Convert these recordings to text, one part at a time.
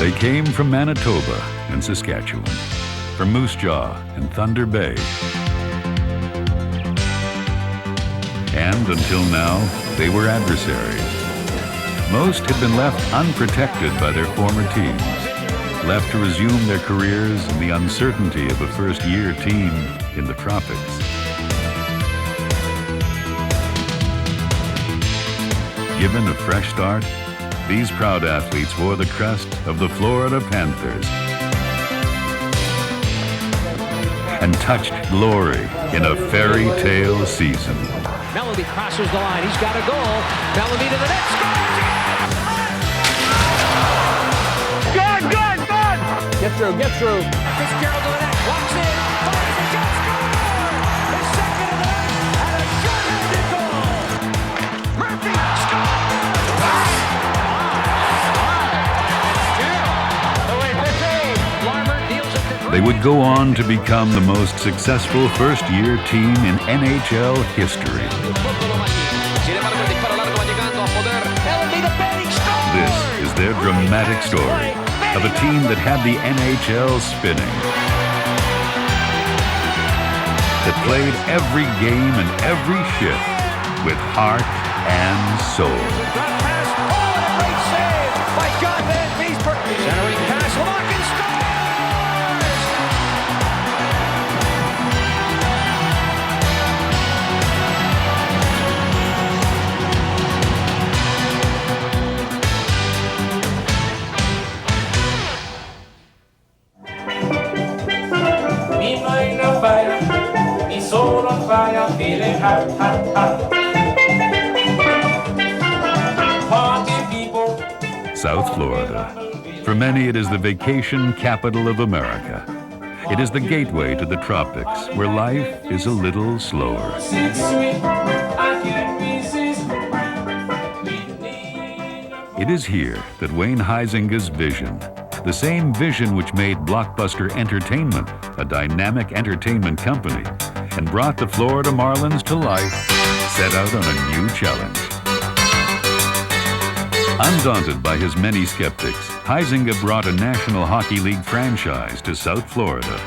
They came from Manitoba and Saskatchewan, from Moose Jaw and Thunder Bay. And until now, they were adversaries. Most had been left unprotected by their former teams, left to resume their careers in the uncertainty of a first-year team in the tropics. Given a fresh start, these proud athletes wore the crest of the Florida Panthers and touched glory in a fairy tale season. Melody crosses the line. He's got a goal. Melody to the net. Scores! Good, good, good! Get through, get through. Fitzgerald to the net. Walks in. Fires a shot. Score! His second of the night. And a short-handed goal. Murphy scores! They would go on to become the most successful first-year team in NHL history. This is their dramatic story of a team that had the NHL spinning, that played every game and every shift with heart and soul. Great save by John Vanbiesbrouck. Centering pass, Larkin scores! Feeling hot, hot, hot. Party people. South Florida. For many, it is the vacation capital of America. It is the gateway to the tropics, where life is a little slower. It is here that Wayne Huizinga's vision, the same vision which made Blockbuster Entertainment a dynamic entertainment company and brought the Florida Marlins to life, set out on a new challenge. Undaunted by his many skeptics, Huizinga brought a National Hockey League franchise to South Florida.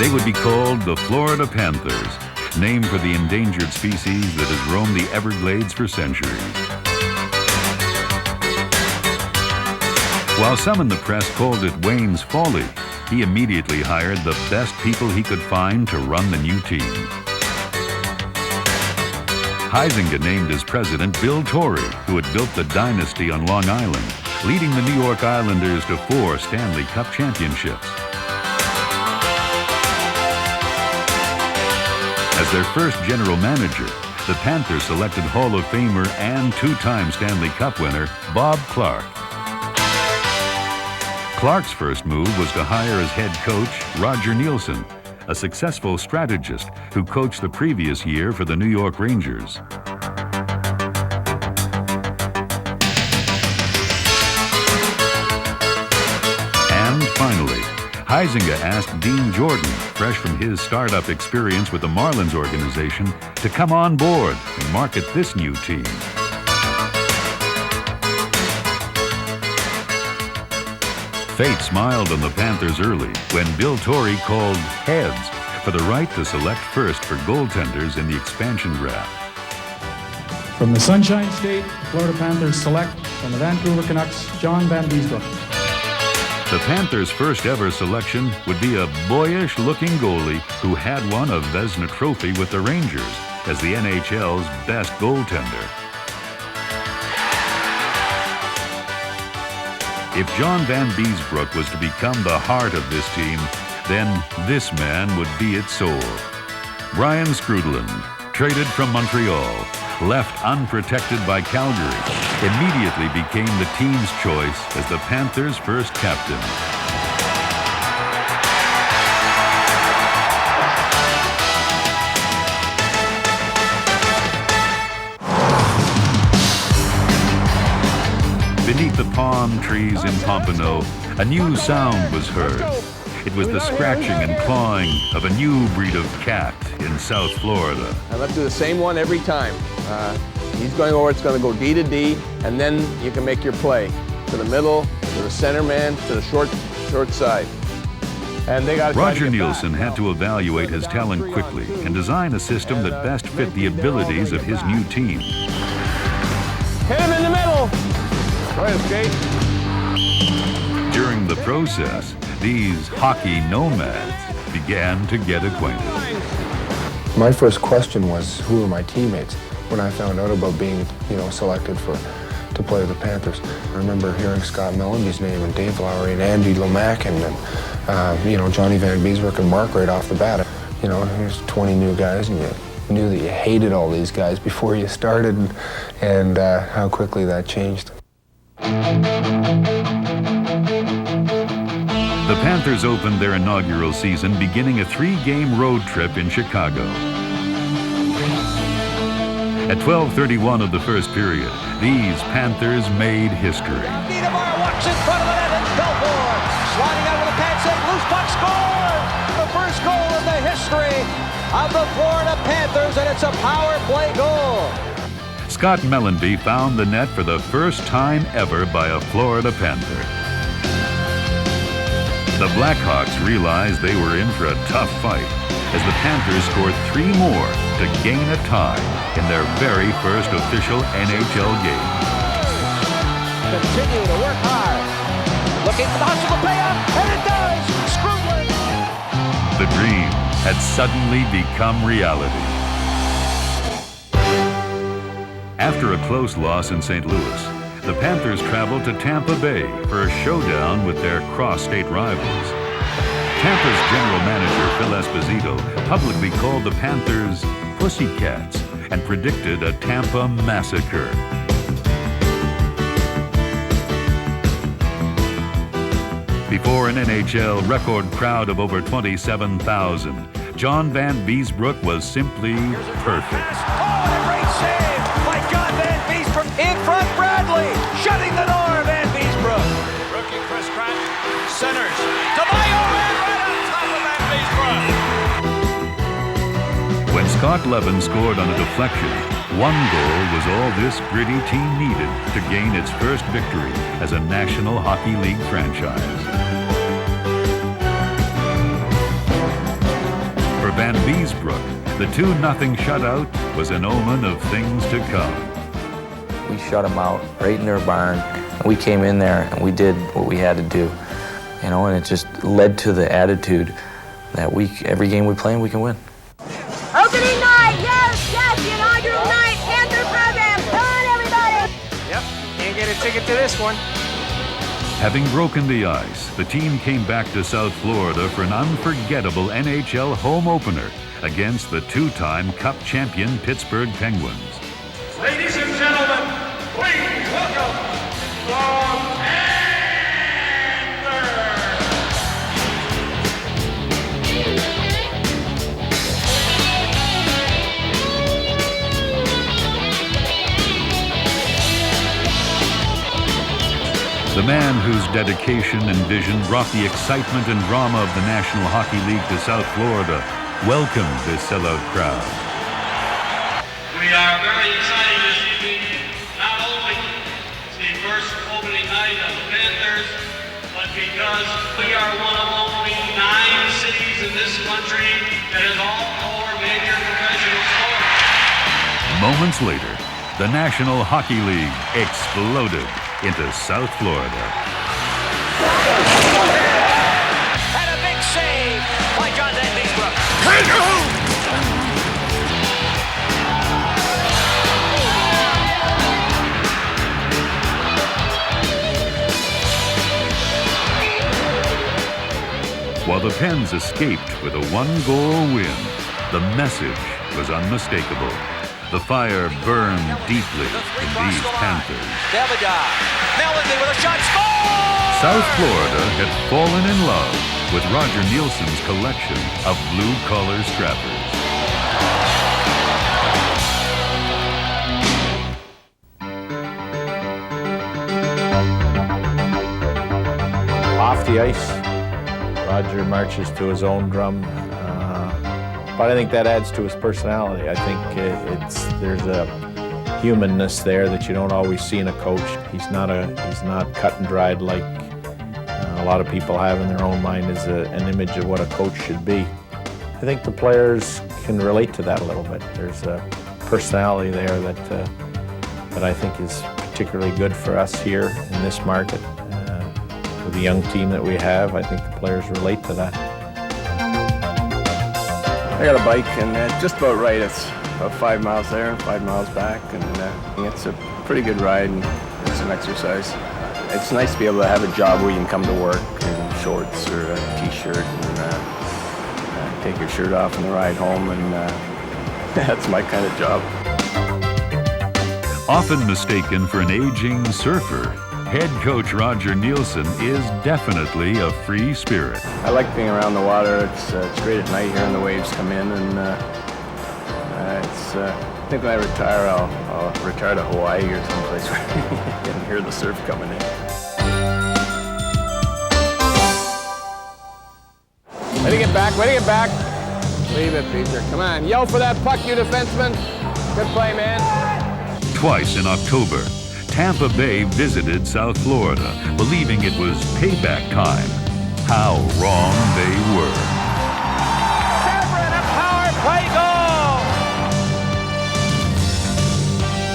They would be called the Florida Panthers, named for the endangered species that has roamed the Everglades for centuries. While some in the press called it Wayne's folly, he immediately hired the best people he could find to run the new team. Huizinga named as president Bill Torrey, who had built the dynasty on Long Island, leading the New York Islanders to 4 Stanley Cup championships. As their first general manager, the Panthers selected Hall of Famer and 2-time Stanley Cup winner Bob Clarke. Clarke's first move was to hire as head coach Roger Nielsen, a successful strategist who coached the previous year for the New York Rangers. And finally, Huizinga asked Dean Jordan, fresh from his startup experience with the Marlins organization, to come on board and market this new team. Fate smiled on the Panthers early when Bill Torrey called heads for the right to select first for goaltenders in the expansion draft. From the Sunshine State, the Florida Panthers select from the Vancouver Canucks, John Vanbiesbrouck. The Panthers' first ever selection would be a boyish-looking goalie who had won a Vezina Trophy with the Rangers as the NHL's best goaltender. If John Vanbiesbrouck was to become the heart of this team, then this man would be its soul. Brian Scrudeland, traded from Montreal, left unprotected by Calgary, immediately became the team's choice as the Panthers' first captain. Beneath the palm trees in Pompano, a new sound was heard. It was the scratching and clawing of a new breed of cat in South Florida. And let's do the same one every time. He's going over, it's going to go D to D, and then you can make your play. To the middle, to the center man, to the short side. And they got Roger Nielsen had to evaluate his talent quickly and design a system that best fit the abilities of his new team. Hit him in the middle! Go ahead, skate. During the process, these hockey nomads began to get acquainted. My first question was, who are my teammates? When I found out about being, selected to play with the Panthers. I remember hearing Scott Mellenby's name and Dave Lowry and Andy Lomack and Johnny Vanbiesbrouck and Mark right off the bat. Here's 20 new guys and you knew that you hated all these guys before you started and how quickly that changed. The Panthers opened their inaugural season beginning a 3-game road trip in Chicago. At 12:31 of the first period, these Panthers made history. Niedermeyer walks in front of the net and Belfort sliding out with a pad save, loose puck scored! The first goal in the history of the Florida Panthers, and it's a power play goal. Scott Mellenby found the net for the first time ever by a Florida Panther. The Blackhawks realized they were in for a tough fight as the Panthers scored 3 more to gain a tie in their very first official NHL game. Continue to work hard. Looking for the hustle to pay off, and it does! Screwland! The dream had suddenly become reality. After a close loss in St. Louis, the Panthers traveled to Tampa Bay for a showdown with their cross-state rivals. Tampa's general manager, Phil Esposito, publicly called the Panthers Pussycats and predicted a Tampa massacre. Before an NHL record crowd of over 27,000, John Vanbiesbrouck was simply perfect. Oh, a great save by John Vanbiesbrouck. In front, Bradley, shutting the door, Vanbiesbrouck. Rookie Chris Pratt, centers. DeMaio, right on top of Vanbiesbrouck. When Scott Levin scored on a deflection, one goal was all this gritty team needed to gain its first victory as a National Hockey League franchise. For Vanbiesbrouck, the 2-0 shutout was an omen of things to come. We shut them out right in their barn. And we came in there and we did what we had to do. And it just led to the attitude that every game we play, we can win. Opening night, yes, the inaugural night, Panther program. Come on, everybody. Yep, can't get a ticket to this one. Having broken the ice, the team came back to South Florida for an unforgettable NHL home opener against the 2-time Cup champion Pittsburgh Penguins. Ladies and gentlemen, please welcome the The man whose dedication and vision brought the excitement and drama of the National Hockey League to South Florida welcomed this sellout crowd. We are very excited this evening, not only it's the first opening night of the Panthers, but because we are one of only 9 cities in this country that has all 4 major professional sports. Moments later, the National Hockey League exploded into South Florida. And a big save by John Vanbiesbrouck. While the Pens escaped with a 1-goal win, the message was unmistakable. The fire burned deeply in these Panthers. Davydov, Mellenby with a shot, score! South Florida had fallen in love with Roger Nielsen's collection of blue-collar strappers. Off the ice, Roger marches to his own drum. But I think that adds to his personality. I think there's a humanness there that you don't always see in a coach. He's not cut and dried like a lot of people have in their own mind as an image of what a coach should be. I think the players can relate to that a little bit. There's a personality there that I think is particularly good for us here in this market. With the young team that we have, I think the players relate to that. I got a bike, and just about right. It's about 5 miles there and 5 miles back, and it's a pretty good ride, and it's an exercise. It's nice to be able to have a job where you can come to work in shorts or a t-shirt and take your shirt off on the ride home, and that's my kind of job. Often mistaken for an aging surfer, head coach Roger Nielsen is definitely a free spirit. I like being around the water. It's great at night hearing the waves come in, and I think when I retire, I'll retire to Hawaii or someplace where you can hear the surf coming in. Way to get back, way to get back. Leave it, Peter. Come on, yell for that puck, you defenseman. Good play, man. Twice in October, Tampa Bay visited South Florida, believing it was payback time. How wrong they were. Severin, a power play goal!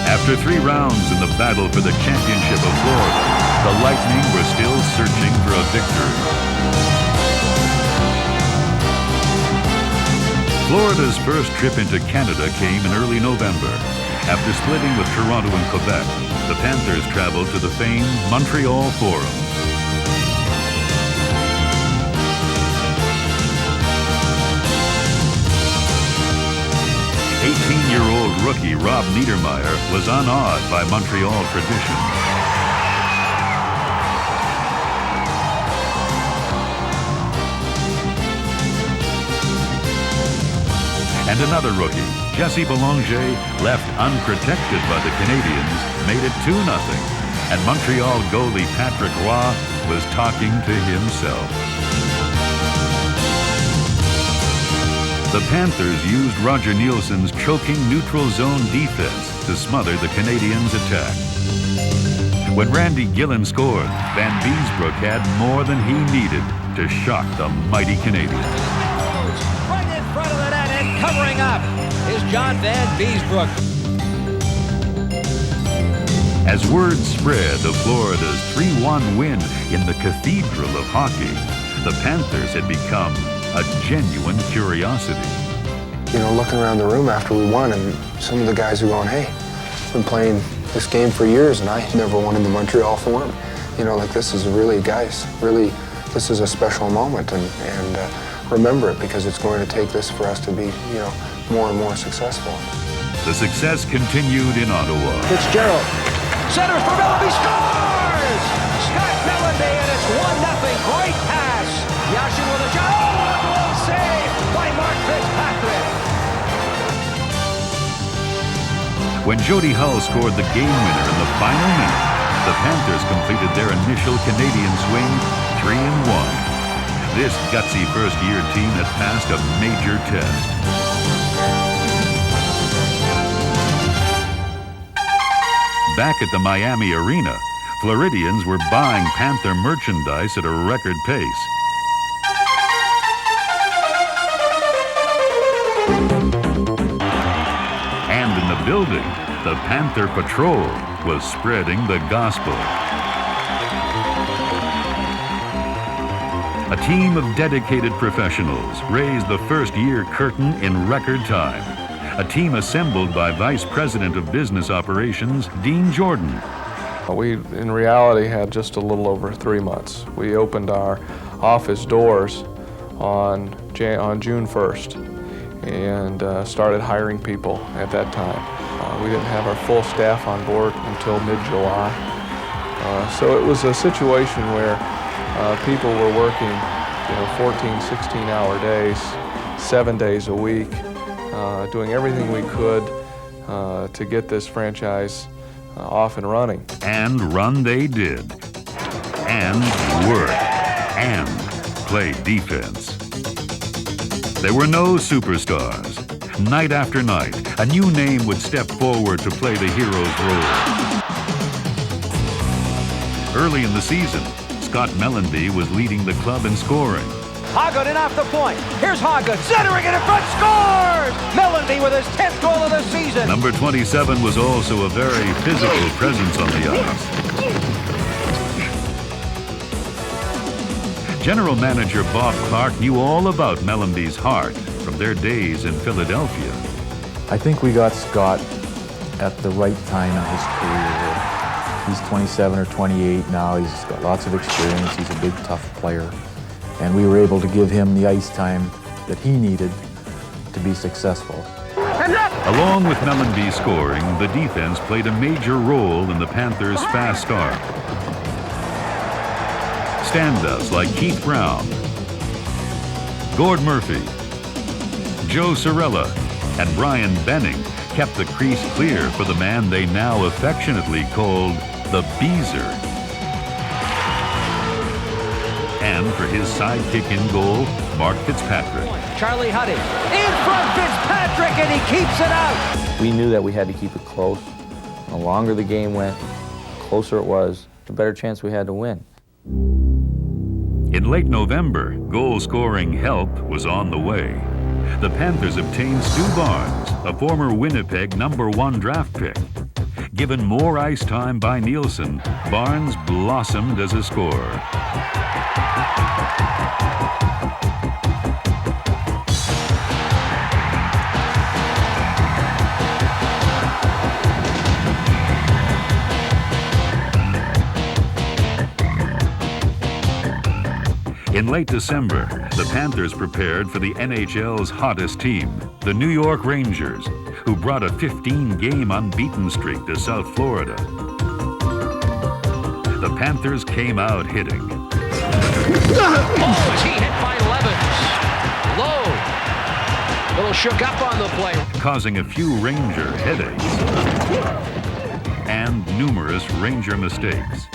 After 3 rounds in the battle for the championship of Florida, the Lightning were still searching for a victory. Florida's first trip into Canada came in early November. After splitting with Toronto and Quebec, the Panthers traveled to the famed Montreal Forum. "18-year-old rookie Rob Niedermeyer was unawed by Montreal tradition. And another rookie, Jesse Belanger, left unprotected by the Canadiens, made it 2-0, and Montreal goalie Patrick Roy was talking to himself. The Panthers used Roger Nielsen's choking neutral zone defense to smother the Canadiens' attack. When Randy Gilhen scored, Vanbiesbrouck had more than he needed to shock the mighty Canadiens. Right in front of the net and covering up is John Vanbiesbrouck. As word spread of Florida's 3-1 win in the Cathedral of Hockey, the Panthers had become a genuine curiosity. You know, looking around the room after we won, and some of the guys are going, "Hey, I've been playing this game for years, and I never won in the Montreal Forum." You know, like, this is really, guys, really, this is a special moment, and remember it, because it's going to take this for us to be, you know, more and more successful. The success continued in Ottawa. Fitzgerald centers for Mellanby, scores! Scott Mellanby, and it's 1-0. Great pass. Yashin with a shot. Oh, what a blow save by Mark Fitzpatrick. When Jody Hull scored the game winner in the final minute, the Panthers completed their initial Canadian swing 3-1. This gutsy first-year team had passed a major test. Back at the Miami Arena, Floridians were buying Panther merchandise at a record pace. And in the building, the Panther Patrol was spreading the gospel. A team of dedicated professionals raised the first-year curtain in record time. A team assembled by Vice President of Business Operations, Dean Jordan. We, in reality, had just a little over 3 months. We opened our office doors on June 1st and started hiring people at that time. We didn't have our full staff on board until mid-July. So it was a situation where people were working, 14, 16-hour days, 7 days a week, doing everything we could to get this franchise off and running. And run they did. And work. And play defense. There were no superstars. night after night, a new name would step forward to play the hero's role. Early in the season, Scott Mellanby was leading the club in scoring. Hawgood in off the point. Here's Hawgood, centering it in front, scores! Mellanby with his 10th goal of the season. Number 27 was also a very physical presence on the ice. General manager Bob Clarke knew all about Mellanby's heart from their days in Philadelphia. I think we got Scott at the right time in his career. He's 27 or 28 now. He's got lots of experience. He's a big, tough player. And we were able to give him the ice time that he needed to be successful. Along with Mellanby scoring, the defense played a major role in the Panthers' fast start. Stand-ups like Keith Brown, Gord Murphy, Joe Cirella, and Brian Benning kept the crease clear for the man they now affectionately called the Beezer. And for his sidekick in goal, Mark Fitzpatrick. Charlie Huddy in front, Fitzpatrick, and he keeps it out. We knew that we had to keep it close. The longer the game went, the closer it was, the better chance we had to win. In late November, goal-scoring help was on the way. The Panthers obtained Stu Barnes, a former Winnipeg #1 draft pick. Given more ice time by Nielsen, Barnes blossomed as a scorer. In late December, the Panthers prepared for the NHL's hottest team, the New York Rangers, who brought a 15-game unbeaten streak to South Florida. The Panthers came out hitting. Oh, is he hit by Levens? Low. A little shook up on the play. Causing a few Ranger headaches and numerous Ranger mistakes.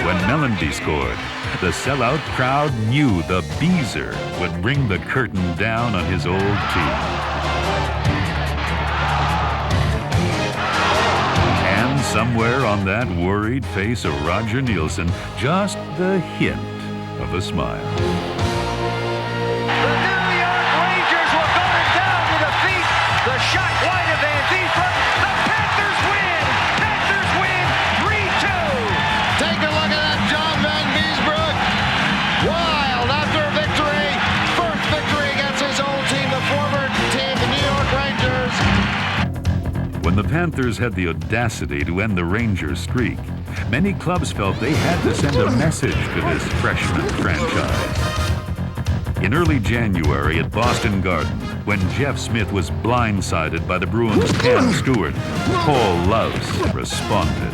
When Mellanby scored, the sellout crowd knew the Beezer would bring the curtain down on his old team. And somewhere on that worried face of Roger Nielsen, just the hint of a smile. The New York Rangers will go down to defeat the shot wide of Vanbiesbrouck. The Panthers win! Panthers win 3-2! Take a look at that, John Vanbiesbrouck. Wild after a victory. First victory against his old team, the former team, the New York Rangers. When the Panthers had the audacity to end the Rangers streak, many clubs felt they had to send a message to this freshman franchise. In early January at Boston Garden, when Jeff Smith was blindsided by the Bruins' Cam Stewart, Paul Loves responded.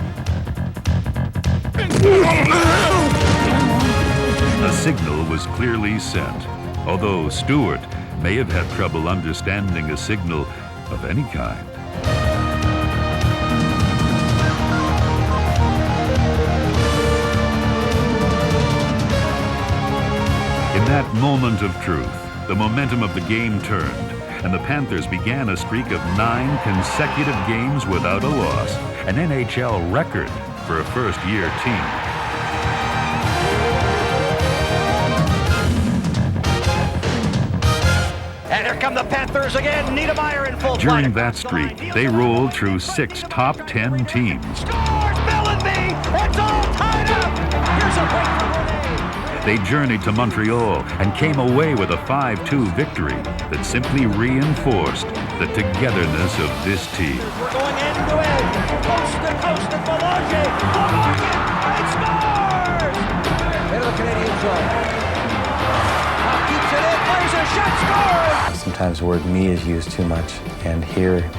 A signal was clearly sent, although Stewart may have had trouble understanding a signal of any kind. In that moment of truth, the momentum of the game turned, and the Panthers began a streak of 9 consecutive games without a loss, an NHL record for a first-year team. And here come the Panthers again. Niedermeyer in full During flight. that streak, they rolled through 6 top 10 teams. Scores Mellanby! It's all tied up! Here's a break for Rene. They journeyed to Montreal and came away with a 5-2 victory that simply reinforced the togetherness of this team. We're going end to end, coast to coast at Belanger. Belanger! It scores! Into the Canadian zone. Keeps it in, plays a shot, scores! Sometimes the word me is used too much, and here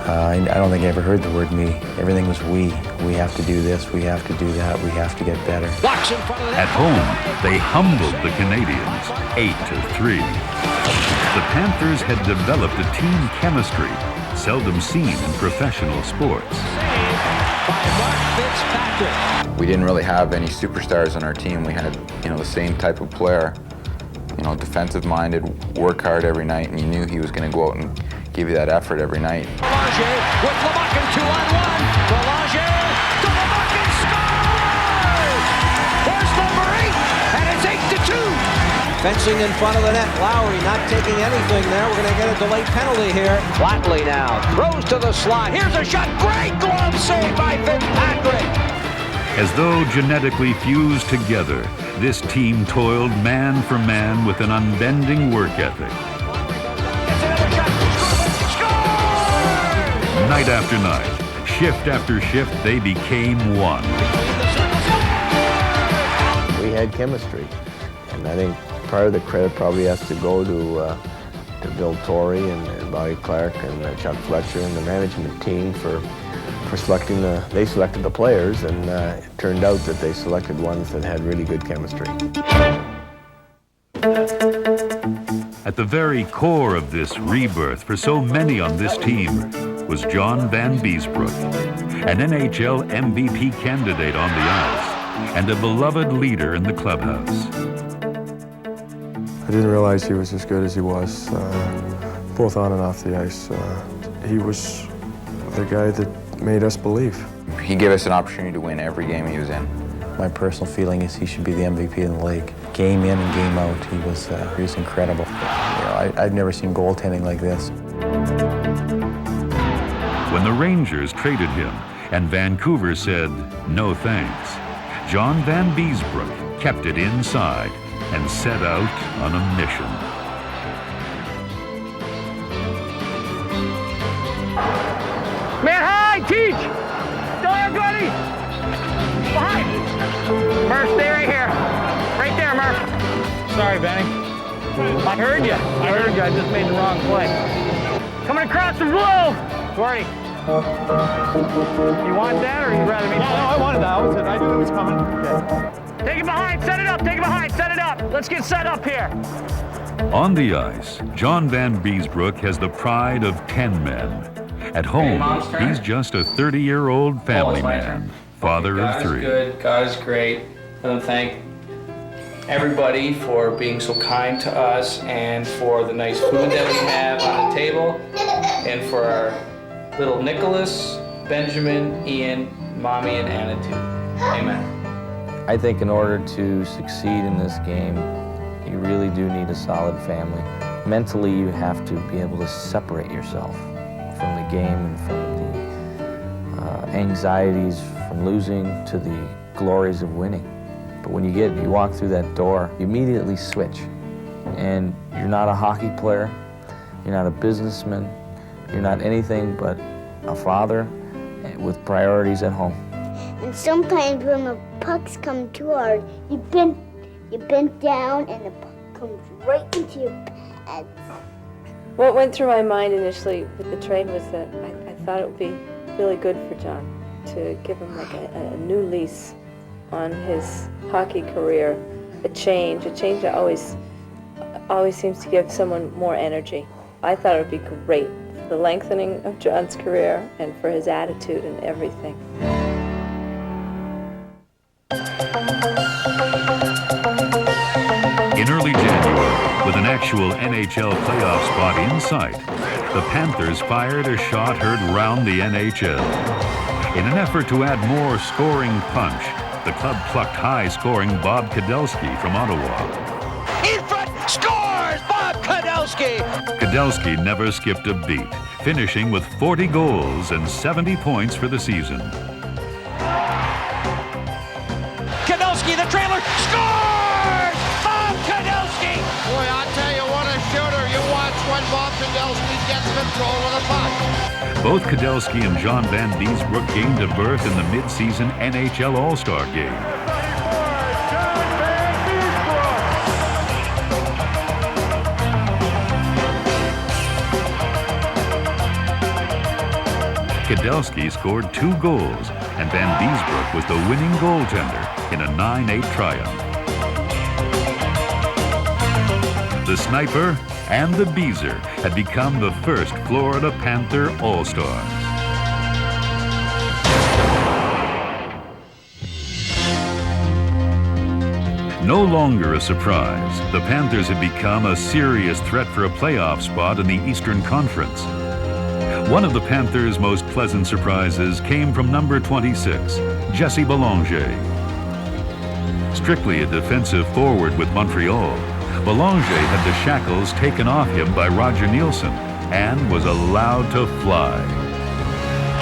I don't think I ever heard the word me. Everything was we. We have to do this, we have to do that, we have to get better. At home, they humbled the Canadians 8-3. The Panthers had developed a team chemistry seldom seen in professional sports. We didn't really have any superstars on our team. We had, the same type of player, defensive-minded, work hard every night, and you knew he was going to go out and give you that effort every night. Belanger with Lemakin 2-on-1. Belanger to Lemakin scores! There's Len Barrie, and it's 8-2. Fencing in front of the net. Lowry not taking anything there. We're going to get a delayed penalty here. Flatley now throws to the slot. Here's a shot. Great glove save by Fitzpatrick. As though genetically fused together, this team toiled man for man with an unbending work ethic. Night after night, shift after shift, they became one. We had chemistry, and I think part of the credit probably has to go to Bill Torrey and Bobby Clarke and Chuck Fletcher and the management team for selecting they selected the players, and it turned out that they selected ones that had really good chemistry. At the very core of this rebirth for so many on this team was John Vanbiesbrouck, an NHL MVP candidate on the ice and a beloved leader in the clubhouse. I didn't realize he was as good as he was, both on and off the ice. He was the guy that made us believe. He gave us an opportunity to win every game he was in. My personal feeling is he should be the MVP in the league. Game in and game out, he was incredible. I've never seen goaltending like this. When the Rangers traded him and Vancouver said no thanks, John Vanbiesbrouck kept it inside and set out on a mission. Man high, teach! Still here, Goody! Behind! Murph, stay right here. Right there, Murph. Sorry, Benny. I heard you. I just made the wrong play. Coming across the blue! Gordy. You want that, or you rather me? No, I wanted that. I knew it was coming. Okay. Take it behind, set it up, take it behind, set it up. Let's get set up here. On the ice, John Vanbiesbrouck has the pride of 10 men. At home, he's just a 30-year-old family man, father of 3. God is good, God is great. I want to thank everybody for being so kind to us and for the nice food that we have on the table and for our little Nicholas, Benjamin, Ian, Mommy, and Anna too. Amen. I think in order to succeed in this game, you really do need a solid family. Mentally, you have to be able to separate yourself from the game and from the anxieties from losing to the glories of winning. But when you walk through that door, you immediately switch. And you're not a hockey player, you're not a businessman, you're not anything but a father with priorities at home. And sometimes when the pucks come too hard, you bend down and the puck comes right into your pads. What went through my mind initially with the trade was that I thought it would be really good for John to give him like a new lease on his hockey career, a change that always seems to give someone more energy. I thought it would be great for the lengthening of John's career and for his attitude and everything. In early January, with an actual NHL playoff spot in sight, the Panthers fired a shot heard round the NHL. In an effort to add more scoring punch, the club plucked high-scoring Bob Kudelski from Ottawa. In front, scores Bob Kudelski! Kudelski never skipped a beat, finishing with 40 goals and 70 points for the season. Kudelski, the trailer, scores! Bob Kudelski! Boy, I'll tell you what a shooter. You watch when Bob Kudelski gets control of the puck. Both Kudelski and John Vanbiesbrouck gained a berth in the mid-season NHL All-Star Game. Kudelski scored 2 goals, and Vanbiesbrouck was the winning goaltender in a 9-8 triumph. The sniper and the Beezer had become the first Florida Panther All-Stars. No longer a surprise, the Panthers had become a serious threat for a playoff spot in the Eastern Conference. One of the Panthers' most pleasant surprises came from number 26, Jesse Belanger. Strictly a defensive forward with Montreal, Belanger had the shackles taken off him by Roger Nielsen and was allowed to fly.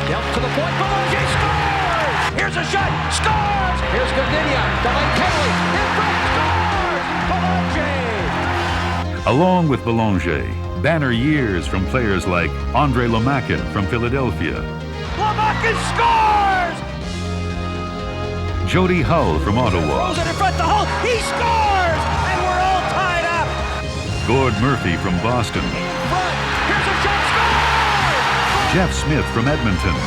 Dealt to the point, Belanger scores! Here's a shot, scores! Here's Godynyuk, delayed penalty, in front, scores! Belanger! Along with Belanger, banner years from players like Andre Lemakin from Philadelphia. Lemakin scores! Jody Hull from Ottawa. Throws it in front the hole, he scores! And we're all tied up! Gord Murphy from Boston. Front, here's a shot, scores! Jeff Smith from Edmonton.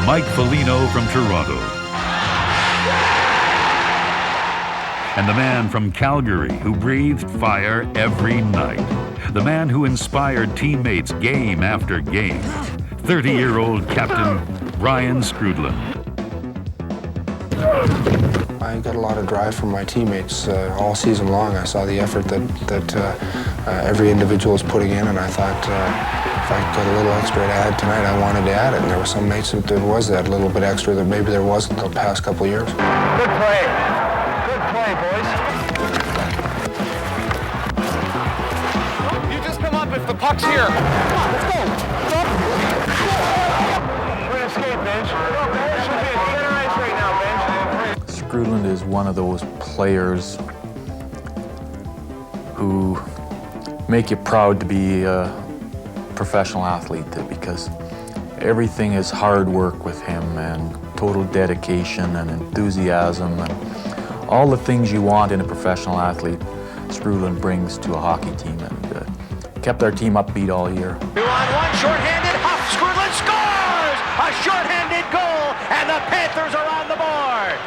Mike Foligno from Toronto. And the man from Calgary who breathed fire every night. The man who inspired teammates game after game. 30-year-old Captain Ryan Scrudland. I got a lot of drive from my teammates all season long. I saw the effort that every individual was putting in, and I thought if I got a little extra to add tonight, I wanted to add it. And there were some nights that there was that little bit extra that maybe there wasn't the past couple of years. Good play. Good play, boys. You just come up if the puck's here. Come on, let's go. We're going to skate, bench. Should be a center ice right now, bench. Scrudland is one of those players who make you proud to be a professional athlete, because everything is hard work with him and total dedication and enthusiasm and all the things you want in a professional athlete. Scrudland brings to a hockey team, and kept our team upbeat all year. 2-on-1, shorthanded, Huff, Scrudland scores! A shorthanded goal, and the Panthers are on the board!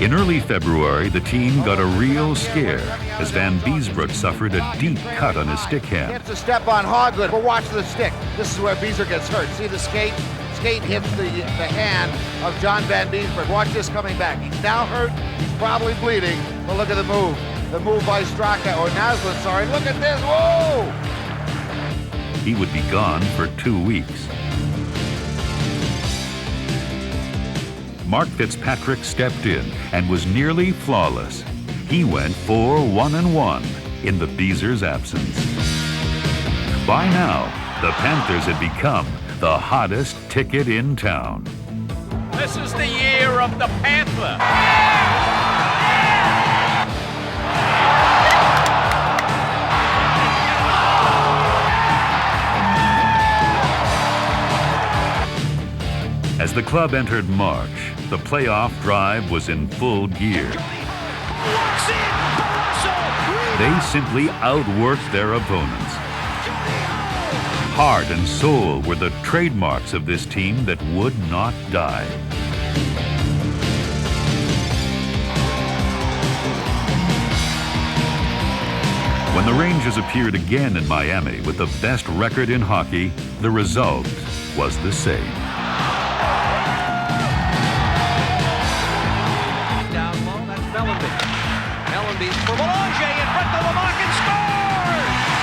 In early February, the team got a real scare as Vanbiesbrouck suffered a deep cut on his stick hand. Gets a step on Hawgood, but watch the stick. This is where Beezer gets hurt. See the skate? Skate hits the hand of John Vanbiesbrouck. Watch this coming back. He's now hurt. He's probably bleeding. But look at the move. The move by Straka, or Naslund, sorry. Look at this. Whoa! He would be gone for 2 weeks. Mark Fitzpatrick stepped in and was nearly flawless. He went 4-1-1 in the Beezer's absence. By now, the Panthers had become the hottest ticket in town. This is the year of the Panther. As the club entered March, the playoff drive was in full gear. They simply outworked their opponents. Heart and soul were the trademarks of this team that would not die. When the Rangers appeared again in Miami with the best record in hockey, the result was the same. Down low, that's Mellenby. Mellenby for Belanger in front of Lemakin, scores!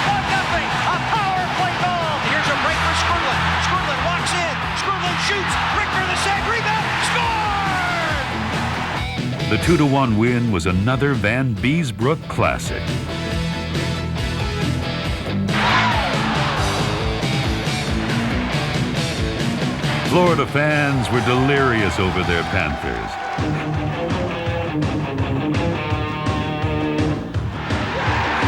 1-0, a power play goal. Here's a break for Scrudland. Scrudland walks in. Scrudland shoots. Richter the save, rebound, score! The 2-1 win was another Vanbiesbrouck classic. Florida fans were delirious over their Panthers.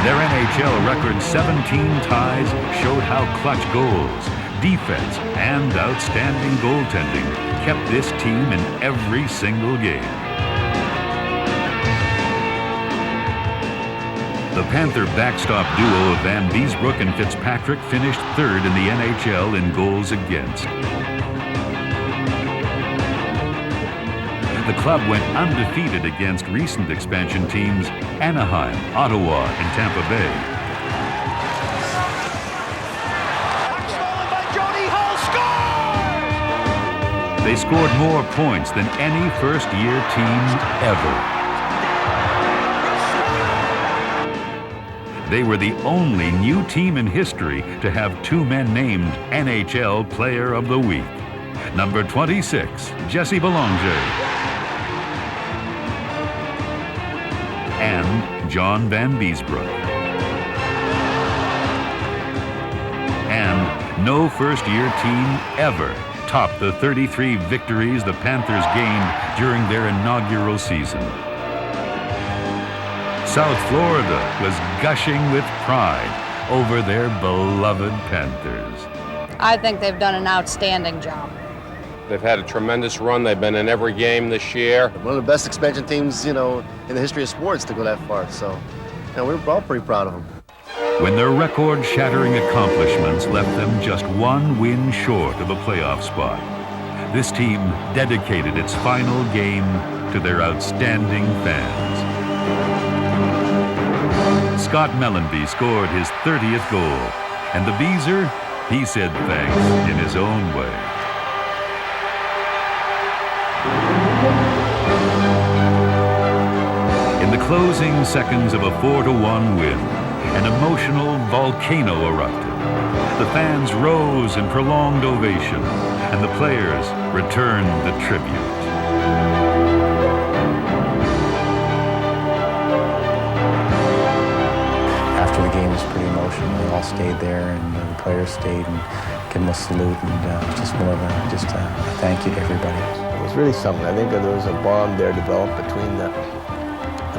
Their NHL record 17 ties showed how clutch goals, defense, and outstanding goaltending kept this team in every single game. The Panther backstop duo of Vanbiesbrouck and Fitzpatrick finished third in the NHL in goals against. the club went undefeated against recent expansion teams Anaheim, Ottawa, and Tampa Bay. They scored more points than any first-year team ever. They were the only new team in history to have two men named NHL Player of the Week. Number 26, Jesse Belanger, and John Vanbiesbrouck. And no first-year team ever topped the 33 victories the Panthers gained during their inaugural season. South Florida was gushing with pride over their beloved Panthers. I think they've done an outstanding job. They've had a tremendous run. They've been in every game this year. One of the best expansion teams, in the history of sports to go that far. So, we're all pretty proud of them. When their record-shattering accomplishments left them just one win short of a playoff spot, this team dedicated its final game to their outstanding fans. Scott Mellanby scored his 30th goal, and the Beezer, he said thanks in his own way. In the closing seconds of a 4-1 win, an emotional volcano erupted. The fans rose in prolonged ovation, and the players returned the tribute. After the game was pretty emotional. We all stayed there, and the players stayed and gave them a salute, and just more of a thank you to everybody. It was really something. I think that there was a bond there developed between the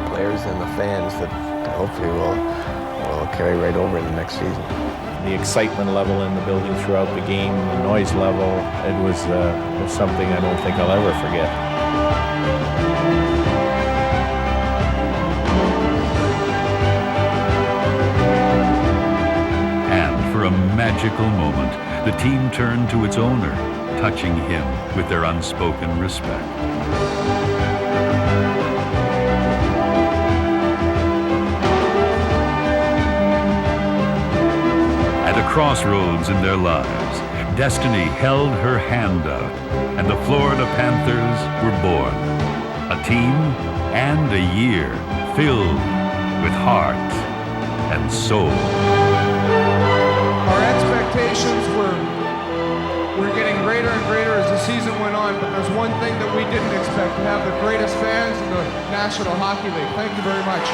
players and the fans that hopefully will carry right over in the next season. The excitement level in the building throughout the game, the noise level, it was something I don't think I'll ever forget. And for a magical moment, the team turned to its owner, touching him with their unspoken respect. At a crossroads in their lives, destiny held her hand out, and the Florida Panthers were born. A team and a year filled with heart and soul. Our expectations were getting greater and greater as the season went on, but there's one thing that we didn't expect, to have the greatest fans in the National Hockey League. Thank you very much.